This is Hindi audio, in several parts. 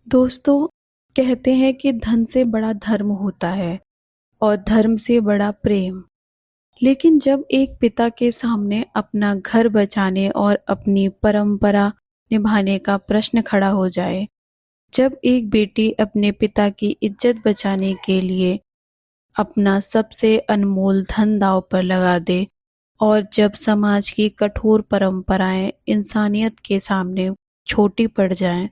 दोस्तों, कहते हैं कि धन से बड़ा धर्म होता है और धर्म से बड़ा प्रेम। लेकिन जब एक पिता के सामने अपना घर बचाने और अपनी परंपरा निभाने का प्रश्न खड़ा हो जाए, जब एक बेटी अपने पिता की इज्जत बचाने के लिए अपना सबसे अनमोल धन दांव पर लगा दे और जब समाज की कठोर परंपराएं इंसानियत के सामने छोटी पड़ जाएं,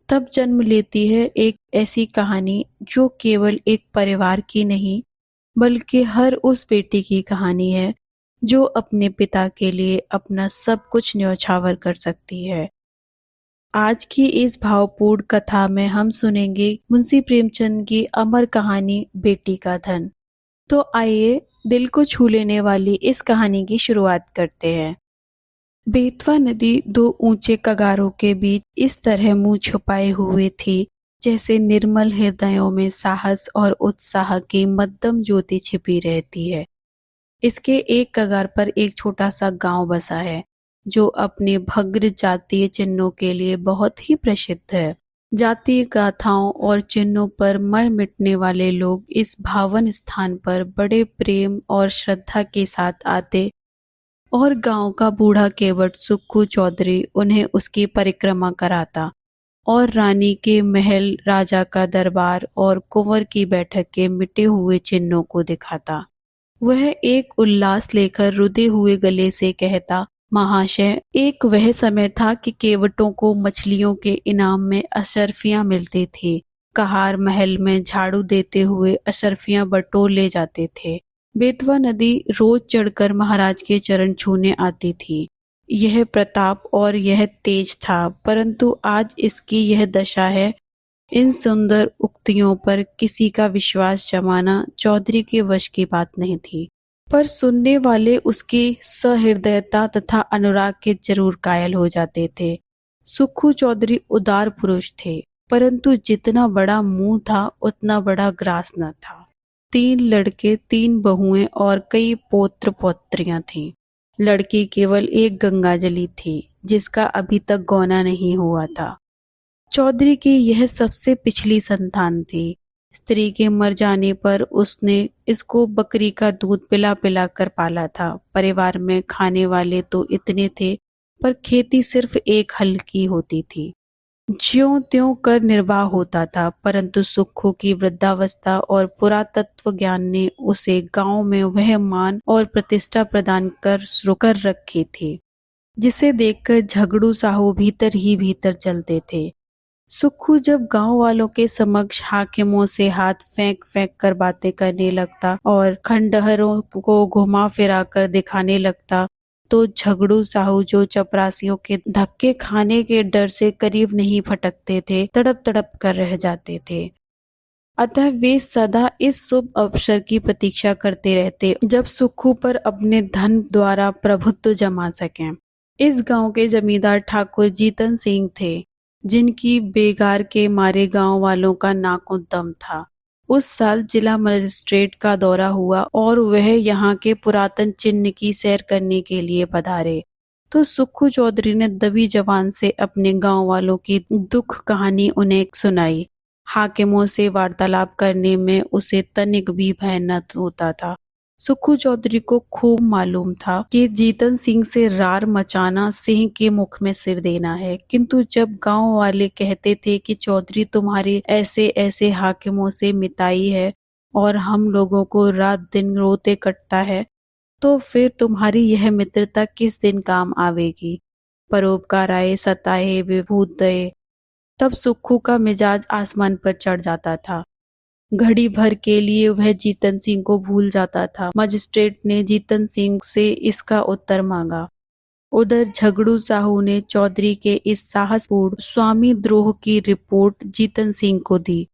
तब जन्म लेती है एक ऐसी कहानी जो केवल एक परिवार की नहीं, बल्कि हर उस बेटी की कहानी है जो अपने पिता के लिए अपना सब कुछ न्यौछावर कर सकती है। आज की इस भावपूर्ण कथा में हम सुनेंगे मुंशी प्रेमचंद की अमर कहानी बेटी का धन। तो आइए दिल को छू लेने वाली इस कहानी की शुरुआत करते हैं। बेतवा नदी दो ऊंचे कगारों के बीच इस तरह मुंह छुपाए हुए थी जैसे निर्मल हृदयों में साहस और उत्साह की मध्यम ज्योति छिपी रहती है। इसके एक कगार पर एक छोटा सा गांव बसा है जो अपने भद्र जातीय चिन्हों के लिए बहुत ही प्रसिद्ध है। जातीय गाथाओं और चिन्हों पर मर मिटने वाले लोग इस भावन स्थान पर बड़े प्रेम और श्रद्धा के साथ आते और गांव का बूढ़ा केवट सुक्खू चौधरी उन्हें उसकी परिक्रमा कराता और रानी के महल, राजा का दरबार और कुंवर की बैठक के मिटे हुए चिन्हों को दिखाता। वह एक उल्लास लेकर रुदे हुए गले से कहता, महाशय, एक वह समय था कि केवटों को मछलियों के इनाम में अशर्फियां मिलती थी। कहार महल में झाड़ू देते हुए अशर्फियां बटोर ले जाते थे। बेतवा नदी रोज चढ़कर महाराज के चरण छूने आती थी। यह प्रताप और यह तेज था, परंतु आज इसकी यह दशा है। इन सुंदर उक्तियों पर किसी का विश्वास जमाना चौधरी के वश की बात नहीं थी, पर सुनने वाले उसकी सहृदयता तथा अनुराग के जरूर कायल हो जाते थे। सुक्खू चौधरी उदार पुरुष थे, परंतु जितना बड़ा मुंह था उतना बड़ा ग्रास न था। 3 लड़के, 3 बहुएं और कई पौत्र पौत्रियां थीं। लड़की केवल एक गंगाजली थी जिसका अभी तक गौना नहीं हुआ था। चौधरी की यह सबसे पिछली संतान थी। स्त्री के मर जाने पर उसने इसको बकरी का दूध पिला पिला कर पाला था। परिवार में खाने वाले तो इतने थे, पर खेती सिर्फ एक हल की होती थी। ज्यों त्यों कर निर्वाह होता था, परंतु सुक्खू की वृद्धावस्था और पुरातत्व ज्ञान ने उसे गांव में वह मान और प्रतिष्ठा प्रदान कर रुकर रखी थी जिसे देखकर झगड़ू साहू भीतर ही भीतर चलते थे। सुक्खू जब गांव वालों के समक्ष हाकिमों से हाथ फेंक फेंक कर बातें करने लगता और खंडहरों को घुमा फिरा कर दिखाने लगता, तो झगड़ू साहू जो चपरासियों के धक्के खाने के डर से करीब नहीं फटकते थे, तड़प तड़प कर रह जाते थे। अतः वे सदा इस शुभ अवसर की प्रतीक्षा करते रहते जब सुक्खू पर अपने धन द्वारा प्रभुत्व जमा सकें। इस गांव के जमींदार ठाकुर जीतन सिंह थे, जिनकी बेगार के मारे गांव वालों का नाकों दम था। उस साल जिला मजिस्ट्रेट का दौरा हुआ और वह यहाँ के पुरातन चिन्ह की सैर करने के लिए पधारे, तो सुक्खू चौधरी ने दबी जबान से अपने गांव वालों की दुख कहानी उन्हें सुनाई। हाकिमों से वार्तालाप करने में उसे तनिक भी भय न होता था। सुक्खू चौधरी को खूब मालूम था कि जीतन सिंह से रार मचाना सिंह के मुख में सिर देना है, किंतु जब गांव वाले कहते थे कि चौधरी तुम्हारी ऐसे ऐसे हाकिमों से मिताई है और हम लोगों को रात दिन रोते कटता है, तो फिर तुम्हारी यह मित्रता किस दिन काम आवेगी। परोपकार आए सताए विभूत दये। तब सुक्खू का मिजाज आसमान पर चढ़ जाता था। घड़ी भर के लिए वह जीतन सिंह को भूल जाता था। मजिस्ट्रेट ने जीतन सिंह से इसका उत्तर मांगा। उधर झगड़ू साहू ने चौधरी के इस साहसपूर्ण स्वामी द्रोह की रिपोर्ट जीतन सिंह को दी।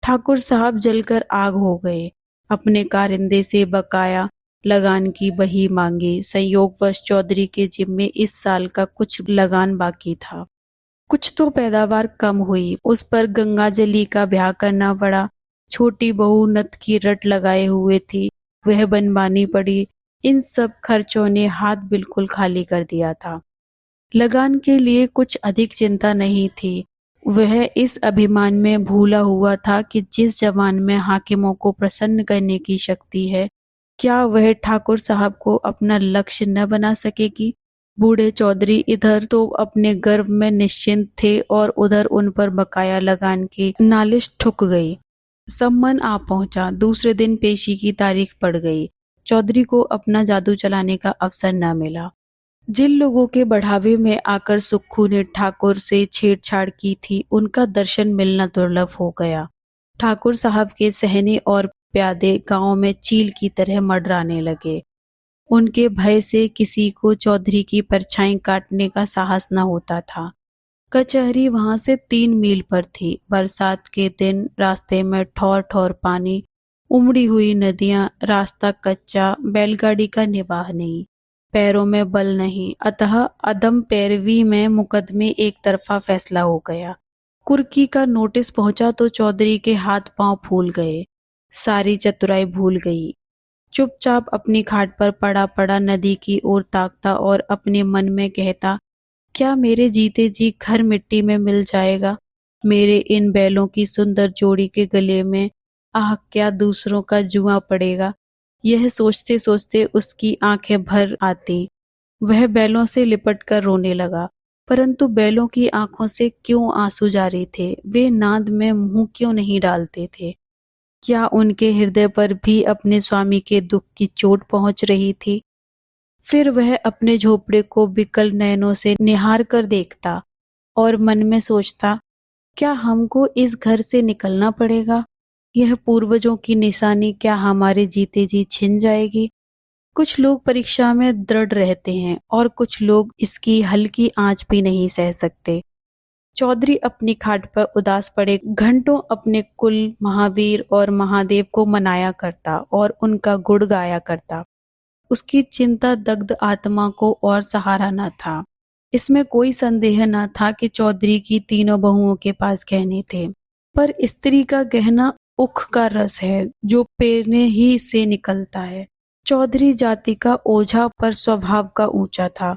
ठाकुर साहब जलकर आग हो गए। अपने कारिंदे से बकाया लगान की बही मांगी। संयोगवश चौधरी के जिम्मे इस साल का कुछ लगान बाकी था। कुछ तो पैदावार कम हुई, उस पर गंगाजली का ब्याह करना पड़ा। छोटी बहू नथ की रट लगाए हुए थी, वह बनवानी पड़ी। इन सब खर्चों ने हाथ बिल्कुल खाली कर दिया था। लगान के लिए कुछ अधिक चिंता नहीं थी। वह इस अभिमान में भूला हुआ था कि जिस जवान में हाकिमों को प्रसन्न करने की शक्ति है, क्या वह ठाकुर साहब को अपना लक्ष्य न बना सकेगी? बूढ़े चौधरी इधर तो अपने गर्व में निश्चिंत थे और उधर उन पर बकाया लगान की नालिश ठुक गई। सम्मन आ पहुंचा। दूसरे दिन पेशी की तारीख पड़ गई। चौधरी को अपना जादू चलाने का अवसर न मिला। जिन लोगों के बढ़ावे में आकर सुक्खू ने ठाकुर से छेड़छाड़ की थी, उनका दर्शन मिलना दुर्लभ हो गया। ठाकुर साहब के सहने और प्यादे गांव में चील की तरह मंडराने लगे। उनके भय से किसी को चौधरी की परछाई काटने का साहस न होता था। कचहरी वहां से 3 मील पर थी। बरसात के दिन रास्ते में ठौर ठौर पानी, उमड़ी हुई नदियां, रास्ता कच्चा, बैलगाड़ी का निवाह नहीं, पैरों में बल नहीं, अतः अदम पैरवी में मुकदमे एक तरफा फैसला हो गया। कुर्की का नोटिस पहुंचा तो चौधरी के हाथ पांव फूल गए। सारी चतुराई भूल गई। चुपचाप अपनी खाट पर पड़ा पड़ा नदी की ओर ताकता और अपने मन में कहता, क्या मेरे जीते जी घर मिट्टी में मिल जाएगा? मेरे इन बैलों की सुंदर जोड़ी के गले में आह क्या दूसरों का जुआ पड़ेगा? यह सोचते सोचते उसकी आंखें भर आती। वह बैलों से लिपट कर रोने लगा, परंतु बैलों की आंखों से क्यों आंसू जारी थे? वे नाद में मुंह क्यों नहीं डालते थे? क्या उनके हृदय पर भी अपने स्वामी के दुख की चोट पहुंच रही थी? फिर वह अपने झोपड़े को विकल नयनों से निहार कर देखता और मन में सोचता, क्या हमको इस घर से निकलना पड़ेगा? यह पूर्वजों की निशानी क्या हमारे जीते जी छिन जाएगी? कुछ लोग परीक्षा में दृढ़ रहते हैं और कुछ लोग इसकी हल्की आंच भी नहीं सह सकते। चौधरी अपनी खाट पर उदास पड़े घंटों अपने कुल, महावीर और महादेव को मनाया करता और उनका गुण गाया करता। उसकी चिंता दग्ध आत्मा को और सहारा न था। इसमें कोई संदेह न था कि चौधरी की तीनों बहुओं के पास गहने थे, पर स्त्री का गहना उख का रस है जो पेरने ही से निकलता है। चौधरी जाति का ओझा पर स्वभाव का ऊंचा था।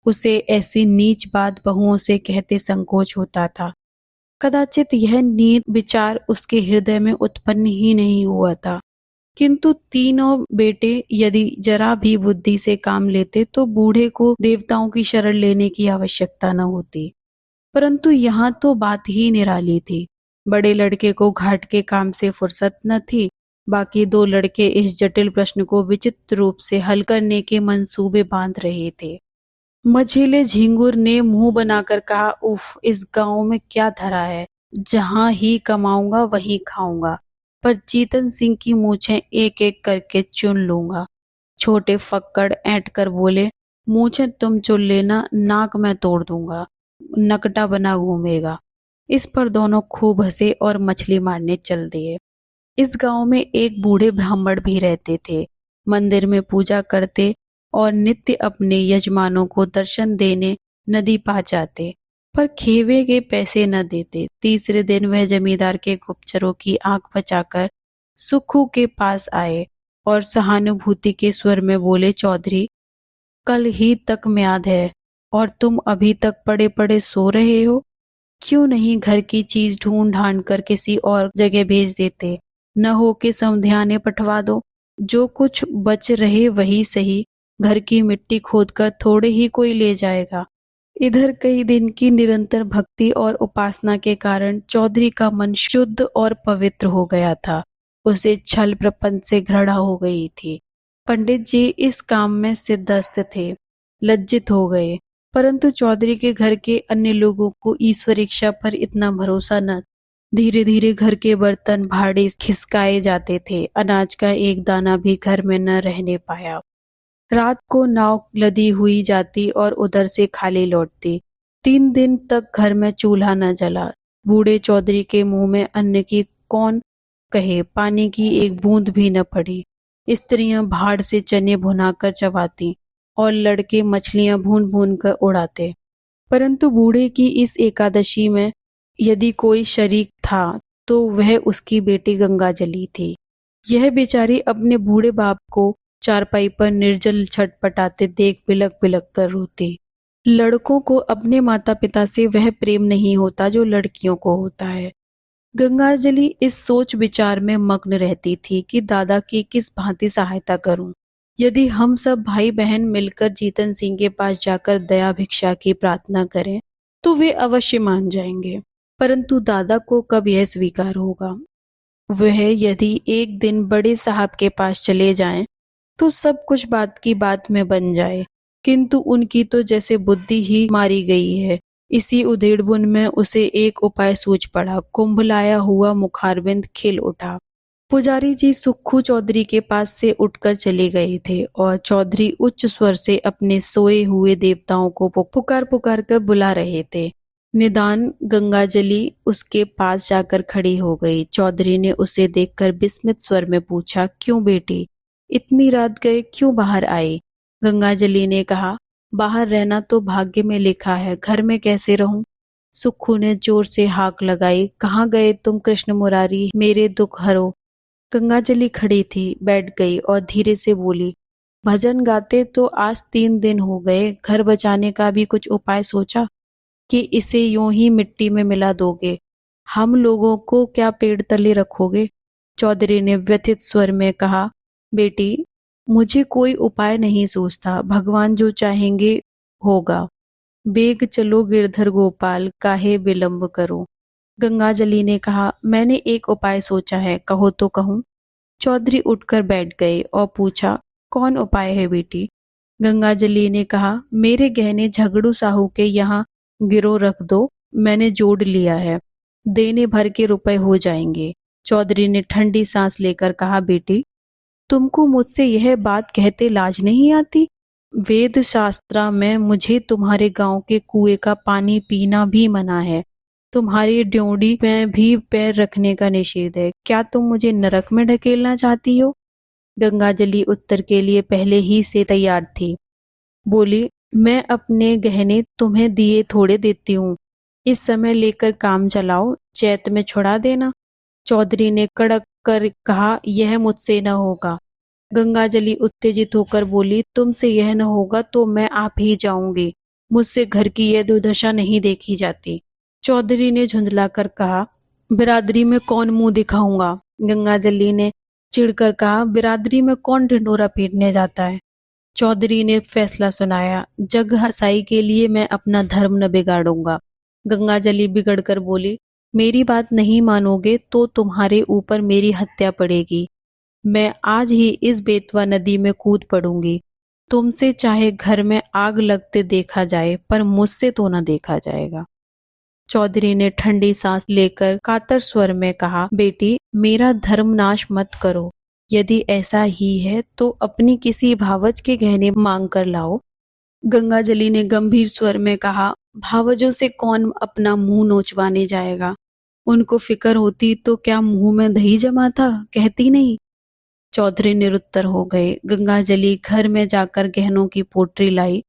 उसे ऐसी नीच बात बहुओं से कहते संकोच होता था। कदाचित यह नीच विचार उसके हृदय में उत्पन्न ही नहीं हुआ था, किंतु तीनों बेटे यदि जरा भी बुद्धि से काम लेते तो बूढ़े को देवताओं की शरण लेने की आवश्यकता न होती। परंतु यहाँ तो बात ही निराली थी। बड़े लड़के को घाट के काम से फुर्सत न थी। बाकी 2 लड़के इस जटिल प्रश्न को विचित्र रूप से हल करने के मंसूबे बांध रहे थे। मझिले झिंगुर ने मुंह बनाकर कहा, उफ, इस गांव में क्या धरा है? जहां ही कमाऊंगा वहीं खाऊंगा, पर जीतन सिंह की मूछें एक एक करके चुन लूंगा। छोटे फक्कड़ ऐंठ कर बोले, मूछें तुम चुन लेना, नाक मैं तोड़ दूंगा, नकटा बना घूमेगा। इस पर दोनों खूब हंसे और मछली मारने चल दिए। इस गांव में एक बूढ़े ब्राह्मण भी रहते थे। मंदिर में पूजा करते और नित्य अपने यजमानों को दर्शन देने नदी पा जाते, पर खेवे के पैसे न देते। तीसरे दिन वह जमींदार के गुप्तचरों की आंख बचाकर सुक्खू के पास आए और सहानुभूति के स्वर में बोले, चौधरी, कल ही तक म्याद है और तुम अभी तक पड़े पड़े सो रहे हो। क्यों नहीं घर की चीज ढूंढ ढांड कर किसी और जगह भेज देते? न हो कि समधियाने पठवा दो। जो कुछ बच रहे वही सही, घर की मिट्टी खोदकर थोड़े ही कोई ले जाएगा। इधर कई दिन की निरंतर भक्ति और उपासना के कारण चौधरी का मन शुद्ध और पवित्र हो गया था। उसे छल प्रपंच से घृणा हो गई थी। पंडित जी इस काम में सिद्धहस्त थे। लज्जित हो गए, परंतु चौधरी के घर के अन्य लोगों को ईश्वर इच्छा पर इतना भरोसा न। धीरे धीरे घर के बर्तन भाड़े खिसकाए जाते थे। अनाज का एक दाना भी घर में न रहने पाया। रात को नाव लदी हुई जाती और उधर से खाली लौटती। 3 दिन तक घर में चूल्हा न जला। बूढ़े चौधरी के मुंह में अन्न की कौन कहे, पानी की एक बूंद भी न पड़ी। स्त्रियां भाड़ से चने भुनाकर चबाती और लड़के मछलियां भून भून कर उड़ाते। परंतु बूढ़े की इस एकादशी में यदि कोई शरीक था तो वह उसकी बेटी गंगाजली थी। यह बेचारी अपने बूढ़े बाप को चारपाई पर निर्जल छटपटाते देख बिलक बिलक कर रोती। लड़कों को अपने माता पिता से वह प्रेम नहीं होता जो लड़कियों को होता है। गंगाजली इस सोच विचार में मग्न रहती थी कि दादा की किस भांति सहायता करूं। यदि हम सब भाई बहन मिलकर जीतन सिंह के पास जाकर दया भिक्षा की प्रार्थना करें तो वे अवश्य मान जाएंगे, परंतु दादा को कब यह स्वीकार होगा। वह यदि एक दिन बड़े साहब के पास चले जाएं तो सब कुछ बात की बात में बन जाए, किंतु उनकी तो जैसे बुद्धि ही मारी गई है। इसी उधेड़बुन में उसे एक उपाय सूझ पड़ा। कुंभलाया हुआ मुखारबिंद खिल उठा। पुजारी जी सुक्खू चौधरी के पास से उठकर चले गए थे और चौधरी उच्च स्वर से अपने सोए हुए देवताओं को पुकार पुकार कर बुला रहे थे। निदान गंगाजली उसके पास जाकर खड़ी हो गई। चौधरी ने उसे देखकर विस्मित स्वर में पूछा, क्यों बेटी, इतनी रात गए क्यों बाहर आई? गंगाजली ने कहा, बाहर रहना तो भाग्य में लिखा है, घर में कैसे रहूं? सुक्खू ने जोर से हाक लगाई, कहाँ गए तुम कृष्ण मुरारी, मेरे दुख हरो। गंगाजली खड़ी थी, बैठ गई और धीरे से बोली, भजन गाते तो आज 3 दिन हो गए, घर बचाने का भी कुछ उपाय सोचा कि इसे यूं ही मिट्टी में मिला दोगे? हम लोगों को क्या पेड़ तले रखोगे? चौधरी ने व्यथित स्वर में कहा, बेटी, मुझे कोई उपाय नहीं सूझता, भगवान जो चाहेंगे होगा। बेग चलो गिरधर गोपाल, काहे विलंब करो। गंगाजली ने कहा, मैंने एक उपाय सोचा है, कहो तो कहूँ। चौधरी उठकर बैठ गए और पूछा, कौन उपाय है बेटी? गंगाजली ने कहा, मेरे गहने झगड़ू साहू के यहाँ गिरो रख दो, मैंने जोड़ लिया है, देने भर के रुपए हो जाएंगे। चौधरी ने ठंडी सांस लेकर कहा, बेटी, तुमको मुझसे यह बात कहते लाज नहीं आती? वेद शास्त्रा में मुझे तुम्हारे गांव के कुएं का पानी पीना भी मना है, तुम्हारी ड्योढ़ी में भी पैर रखने का निषेध है। क्या तुम मुझे नरक में ढकेलना चाहती हो? गंगाजली उत्तर के लिए पहले ही से तैयार थी। बोली, मैं अपने गहने तुम्हें दिए थोड़े देती हूँ, इस समय लेकर काम चलाओ, चैत में छुड़ा देना। चौधरी ने कड़क कर कहा, यह मुझसे न होगा। गंगाजली उत्तेजित होकर बोली, तुमसे यह न होगा तो मैं आप ही जाऊंगी, मुझसे घर की यह दुर्दशा नहीं देखी जाती। चौधरी ने झुंझलाकर कहा, बिरादरी में कौन मुंह दिखाऊंगा? गंगाजली ने चिढ़कर कहा, बिरादरी में कौन ढिंढोरा पीटने जाता है? चौधरी ने फैसला सुनाया, जग हसाई के लिए मैं अपना धर्म न बिगाड़ूंगा। गंगाजली बिगड़कर बोली, मेरी बात नहीं मानोगे तो तुम्हारे ऊपर मेरी हत्या पड़ेगी। मैं आज ही इस बेतवा नदी में कूद पड़ूंगी। तुमसे चाहे घर में आग लगते देखा जाए, पर मुझसे तो न देखा जाएगा। चौधरी ने ठंडी सांस लेकर कातर स्वर में कहा, बेटी, मेरा धर्म नाश मत करो। यदि ऐसा ही है तो अपनी किसी भावज के गहने मांग कर लाओ। गंगाजली ने गंभीर स्वर में कहा, भावजों से कौन अपना मुंह नोचवाने जाएगा? उनको फिक्र होती तो क्या मुंह में दही जमा था, कहती नहीं। चौधरी निरुत्तर हो गए। गंगाजली घर में जाकर गहनों की पोटली लाई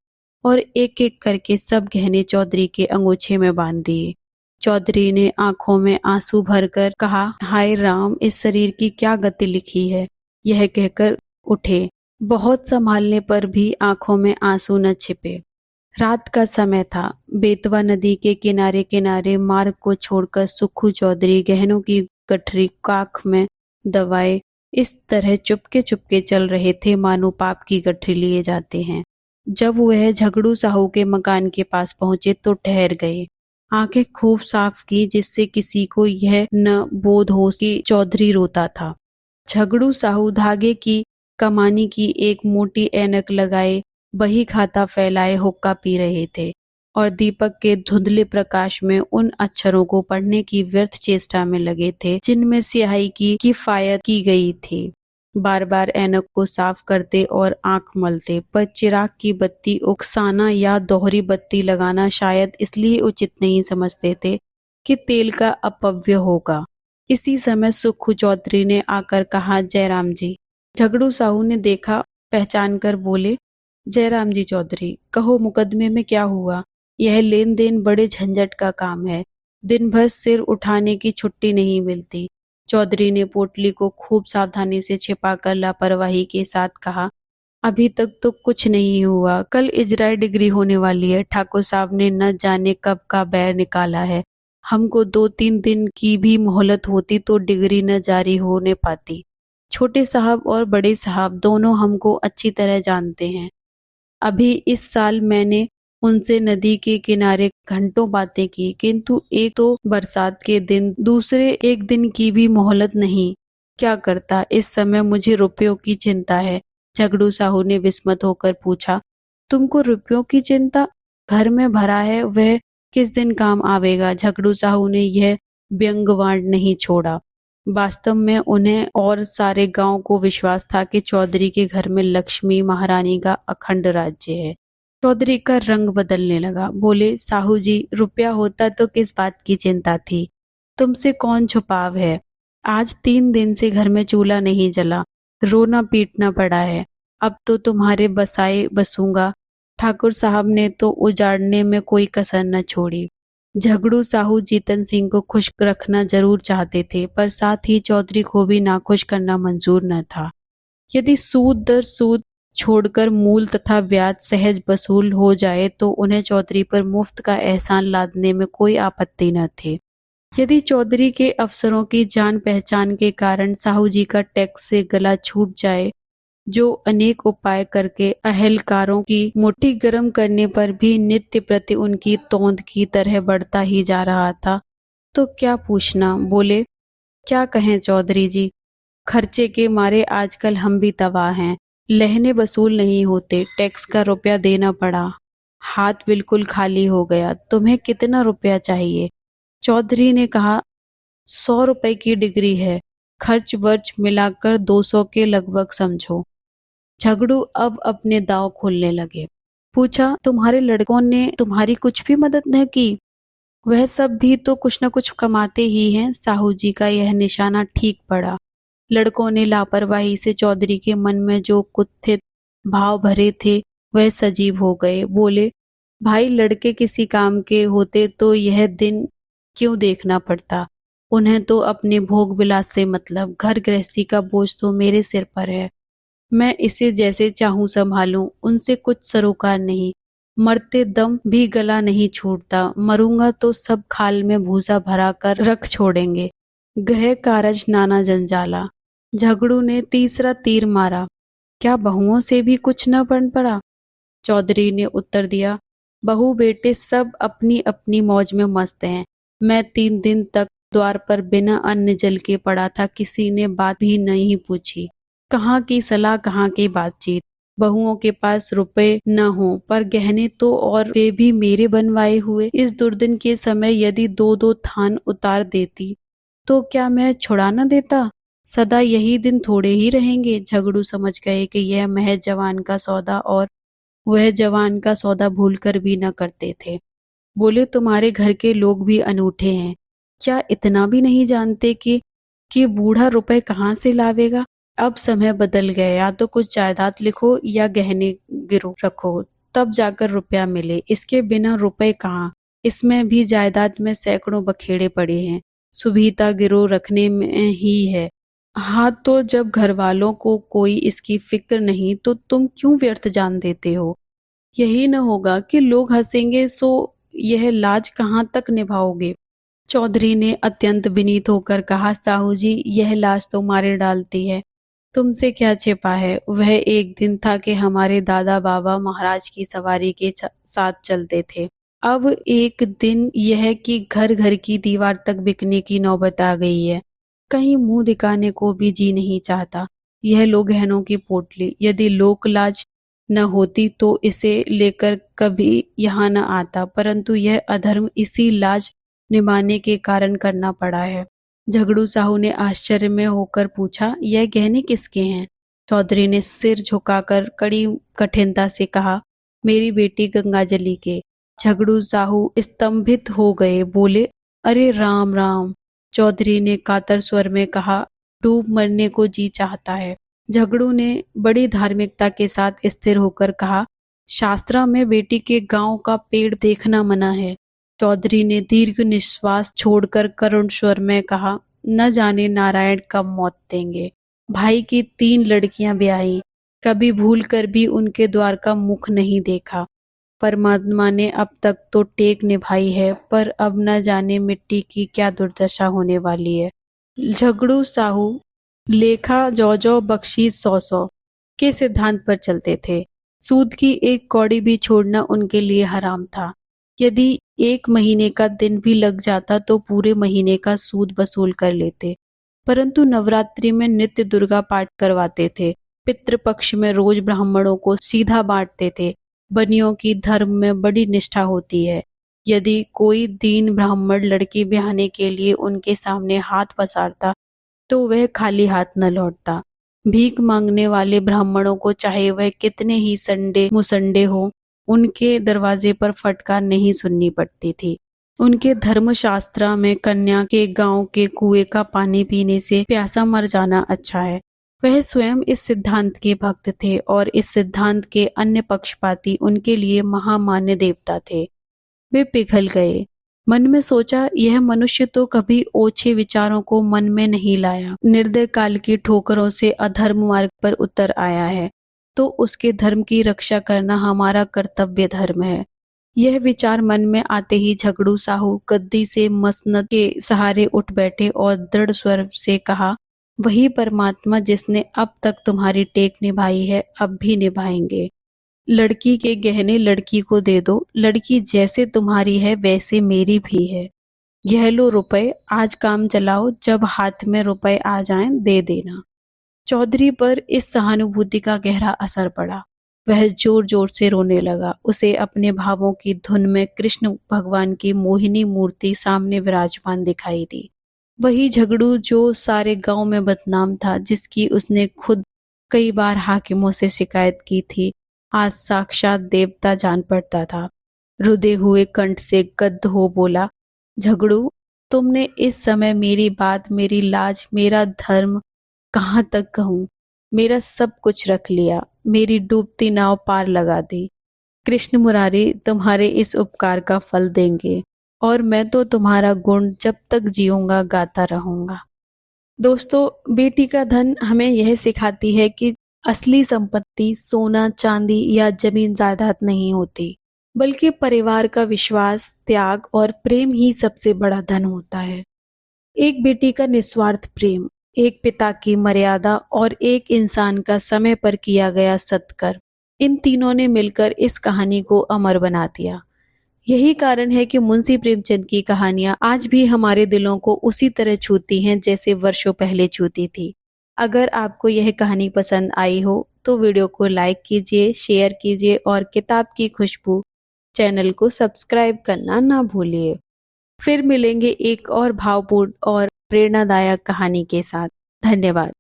और एक एक करके सब गहने चौधरी के अंगोछे में बांध दिए। चौधरी ने आंखों में आंसू भरकर कहा, हाय राम, इस शरीर की क्या गति लिखी है। यह कहकर उठे। बहुत संभालने पर भी आंखों में आंसू न छिपे। रात का समय था। बेतवा नदी के किनारे किनारे मार्ग को छोड़कर सुक्खू चौधरी गहनों की गठरी काख में दबाए इस तरह चुपके चुपके चल रहे थे मानो पाप की गठरी लिए जाते हैं। जब वह झगड़ू साहू के मकान के पास पहुंचे तो ठहर गए। आंखें खूब साफ की जिससे किसी को यह न बोध हो कि चौधरी रोता था। झगड़ू साहू धागे की कमानी की एक मोटी ऐनक लगाए बही खाता फैलाए हुक्का पी रहे थे और दीपक के धुंधले प्रकाश में उन अक्षरों को पढ़ने की व्यर्थ चेष्टा में लगे थे जिनमें स्याही की किफायत की गई थी। बार बार ऐनक को साफ करते और आंख मलते, पर चिराग की बत्ती उकसाना या दोहरी बत्ती लगाना शायद इसलिए उचित नहीं समझते थे कि तेल का अपव्यय होगा। इसी समय सुक्खू चौधरी ने आकर कहा, जयराम जी। झगड़ू साहू ने देखा, पहचान कर बोले, जयराम जी चौधरी, कहो मुकदमे में क्या हुआ? यह लेन देन बड़े झंझट का काम है, दिन भर सिर उठाने की छुट्टी नहीं मिलती। चौधरी ने पोटली को खूब सावधानी से छिपाकर लापरवाही के साथ कहा, अभी तक तो कुछ नहीं हुआ। कल इजराय डिग्री होने वाली है। ठाकुर साहब ने न जाने कब का बैर निकाला है। हमको 2-3 दिन की भी मोहलत होती तो डिग्री न जारी होने पाती। छोटे साहब और बड़े साहब दोनों हमको अच्छी तरह जानते हैं। अभी इस साल मैंने उनसे नदी के किनारे घंटों बातें की, किंतु एक तो बरसात के दिन, दूसरे एक दिन की भी मोहलत नहीं। क्या करता? इस समय मुझे रुपयों की चिंता है। झगड़ू साहू ने विस्मित होकर पूछा, तुमको रुपयों की चिंता? घर में भरा है, वह किस दिन काम आवेगा? झगड़ू साहू ने यह व्यंग्यवाण नहीं छोड़ा। वास्तव में उन्हें और सारे गांव को विश्वास था कि चौधरी के घर में लक्ष्मी महारानी का अखंड राज्य है। चौधरी का रंग बदलने लगा। बोले, साहू जी, रुपया होता तो किस बात की चिंता थी? तुमसे कौन छुपाव है? आज 3 दिन से घर में चूल्हा नहीं जला, रोना पीटना पड़ा है। अब तो तुम्हारे बसाए बसूंगा। ठाकुर साहब ने तो उजाड़ने में कोई कसर न छोड़ी। झगड़ू साहू जीतन सिंह को खुश रखना जरूर चाहते थे, पर साथ ही चौधरी को भी नाखुश करना मंजूर न था। यदि सूद दर सूद छोड़कर मूल तथा ब्याज सहज वसूल हो जाए तो उन्हें चौधरी पर मुफ्त का एहसान लादने में कोई आपत्ति न थी। यदि चौधरी के अफसरों की जान पहचान के कारण साहू जी का टैक्स से गला छूट जाए, जो अनेक उपाय करके अहलकारों की मुट्ठी गर्म करने पर भी नित्य प्रति उनकी तोंद की तरह बढ़ता ही जा रहा था, तो क्या पूछना। बोले, क्या कहें चौधरी जी, खर्चे के मारे आजकल हम भी तबाह हैं। लहने वसूल नहीं होते, टैक्स का रुपया देना पड़ा, हाथ बिल्कुल खाली हो गया। तुम्हें कितना रुपया चाहिए? चौधरी ने कहा, 100 रुपए की डिग्री है, खर्च वर्च मिलाकर 200 के लगभग समझो। झगड़ू अब अपने दांव खोलने लगे। पूछा, तुम्हारे लड़कों ने तुम्हारी कुछ भी मदद न की? वह सब भी तो कुछ न कुछ कमाते ही हैं। साहू जी का यह निशाना ठीक पड़ा। लड़कों ने लापरवाही से चौधरी के मन में जो कुत्थित भाव भरे थे वह सजीव हो गए। बोले, भाई, लड़के किसी काम के होते तो यह दिन क्यों देखना पड़ता? उन्हें तो अपने भोग विलास से मतलब, घर गृहस्थी का बोझ तो मेरे सिर पर है। मैं इसे जैसे चाहूं संभालूं, उनसे कुछ सरोकार नहीं। मरते दम भी गला नहीं छूटता, मरूंगा तो सब खाल में भूसा भरा कर रख छोड़ेंगे। गृह कारज नाना जंजाला। झगड़ू ने तीसरा तीर मारा। क्या बहुओं से भी कुछ न बन पड़ा? चौधरी ने उत्तर दिया, बहू बेटे सब अपनी अपनी मौज में मस्त हैं। मैं 3 दिन तक द्वार पर बिना अन्न जल के पड़ा था, किसी ने बात भी नहीं पूछी। कहाँ की सलाह, कहाँ की बातचीत। बहुओं के पास रुपए न हो पर गहने तो, और वे भी मेरे बनवाए हुए। इस दुर्दिन के समय यदि 2-2 थान उतार देती तो क्या मैं छुड़ा न देता? सदा यही दिन थोड़े ही रहेंगे। झगड़ू समझ गए कि यह महज जवान का सौदा, और वह जवान का सौदा भूलकर भी न करते थे। बोले, तुम्हारे घर के लोग भी अनूठे हैं। क्या इतना भी नहीं जानते कि बूढ़ा रुपए कहाँ से लावेगा? अब समय बदल गया, या तो कुछ जायदाद लिखो या गहने गिरो रखो, तब जाकर रुपया मिले। इसके बिना रुपए कहाँ? इसमें भी जायदाद में सैकड़ों बखेड़े पड़े हैं, सुविधा गिरो रखने में ही है। हाँ, तो जब घर वालों को कोई इसकी फिक्र नहीं तो तुम क्यों व्यर्थ जान देते हो? यही न होगा कि लोग हंसेंगे, सो यह लाज कहाँ तक निभाओगे? चौधरी ने अत्यंत विनीत होकर कहा, साहू जी, यह लाज तो मारे डालती है। तुमसे क्या छिपा है? वह एक दिन था कि हमारे दादा बाबा महाराज की सवारी के साथ चलते थे। अब एक दिन यह कि घर घर की दीवार तक बिकने की नौबत आ गई है। कहीं मुंह दिखाने को भी जी नहीं चाहता। यह लो गहनों की पोटली, यदि लोक लाज न होती तो इसे लेकर कभी यहाँ न आता, परंतु यह अधर्म इसी लाज निभाने के कारण करना पड़ा है। झगड़ू साहू ने आश्चर्य में होकर पूछा, यह गहने किसके हैं? चौधरी ने सिर झुकाकर कड़ी कठिनता से कहा, मेरी बेटी गंगाजली के। झगड़ू साहू स्तंभित हो गए। बोले, अरे राम राम। चौधरी ने कातर स्वर में कहा, डूब मरने को जी चाहता है। झगड़ू ने बड़ी धार्मिकता के साथ स्थिर होकर कहा, शास्त्रा में बेटी के गांव का पेड़ देखना मना है। चौधरी ने दीर्घ निश्वास छोड़कर करुण स्वर में कहा, न जाने नारायण कब मौत देंगे। भाई की 3 लड़कियां ब्याही, कभी भूल कर भी उनके द्वार का मुख नहीं देखा। परमात्मा ने अब तक तो टेक निभाई है, पर अब न जाने मिट्टी की क्या दुर्दशा होने वाली है। झगड़ू साहू लेखा जौ जौ बख्शी सौ सौ के सिद्धांत पर चलते थे। सूद की एक कौड़ी भी छोड़ना उनके लिए हराम था। यदि एक महीने का दिन भी लग जाता तो पूरे महीने का सूद वसूल कर लेते। परंतु नवरात्रि में नित्य दुर्गा पाठ करवाते थे। पितृपक्ष में रोज ब्राह्मणों को सीधा बांटते थे। बनियों की धर्म में बड़ी निष्ठा होती है। यदि कोई दीन ब्राह्मण लड़की ब्याहने के लिए उनके सामने हाथ पसारता तो वह खाली हाथ न लौटता। भीख मांगने वाले ब्राह्मणों को चाहे वह कितने ही संडे मुसंडे हो, उनके दरवाजे पर फटकार नहीं सुननी पड़ती थी। उनके धर्मशास्त्र में कन्या के गांव के कुएं का पानी पीने से प्यासा मर जाना अच्छा है। वह स्वयं इस सिद्धांत के भक्त थे और इस सिद्धांत के अन्य पक्षपाती उनके लिए महामान्य देवता थे। वे पिघल गए। मन में सोचा, यह मनुष्य तो कभी ओछे विचारों को मन में नहीं लाया। निर्दय काल की ठोकरों से अधर्म मार्ग पर उतर आया है, तो उसके धर्म की रक्षा करना हमारा कर्तव्य धर्म है। यह विचार मन में आते ही झगड़ू साहू गद्दी से मसनद के सहारे उठ बैठे और दृढ़ स्वर से कहा, वही परमात्मा जिसने अब तक तुम्हारी टेक निभाई है, अब भी निभाएंगे। लड़की के गहने लड़की को दे दो। लड़की जैसे तुम्हारी है वैसे मेरी भी है। यह लो रुपए, आज काम चलाओ, जब हाथ में रुपए आ जाएं दे देना। चौधरी पर इस सहानुभूति का गहरा असर पड़ा। वह जोर जोर से रोने लगा। उसे अपने भावों की धुन में कृष्ण भगवान की मोहिनी मूर्ति सामने विराजमान दिखाई दी। वही झगड़ू जो सारे गांव में बदनाम था, जिसकी उसने खुद कई बार हाकिमों से शिकायत की थी, आज साक्षात देवता जान पड़ता था। रुदे हुए कंठ से गद्द हो बोला, झगड़ू, तुमने इस समय मेरी बात, मेरी लाज, मेरा धर्म कहाँ तक कहूँ, मेरा सब कुछ रख लिया, मेरी डूबती नाव पार लगा दी। कृष्ण मुरारी तुम्हारे इस उपकार का फल देंगे और मैं तो तुम्हारा गुण जब तक जीऊंगा गाता रहूंगा। दोस्तों, बेटी का धन हमें यह सिखाती है कि असली संपत्ति सोना, चांदी या जमीन जायदाद नहीं होती, बल्कि परिवार का विश्वास, त्याग और प्रेम ही सबसे बड़ा धन होता है। एक बेटी का निस्वार्थ प्रेम, एक पिता की मर्यादा और एक इंसान का समय पर किया गया सत्कर्म, इन तीनों ने मिलकर इस कहानी को अमर बना दिया। यही कारण है कि मुंशी प्रेमचंद की कहानियां आज भी हमारे दिलों को उसी तरह छूती हैं जैसे वर्षों पहले छूती थी। अगर आपको यह कहानी पसंद आई हो तो वीडियो को लाइक कीजिए, शेयर कीजिए और किताब की खुशबू चैनल को सब्सक्राइब करना ना भूलिए। फिर मिलेंगे एक और भावपूर्ण और प्रेरणादायक कहानी के साथ। धन्यवाद।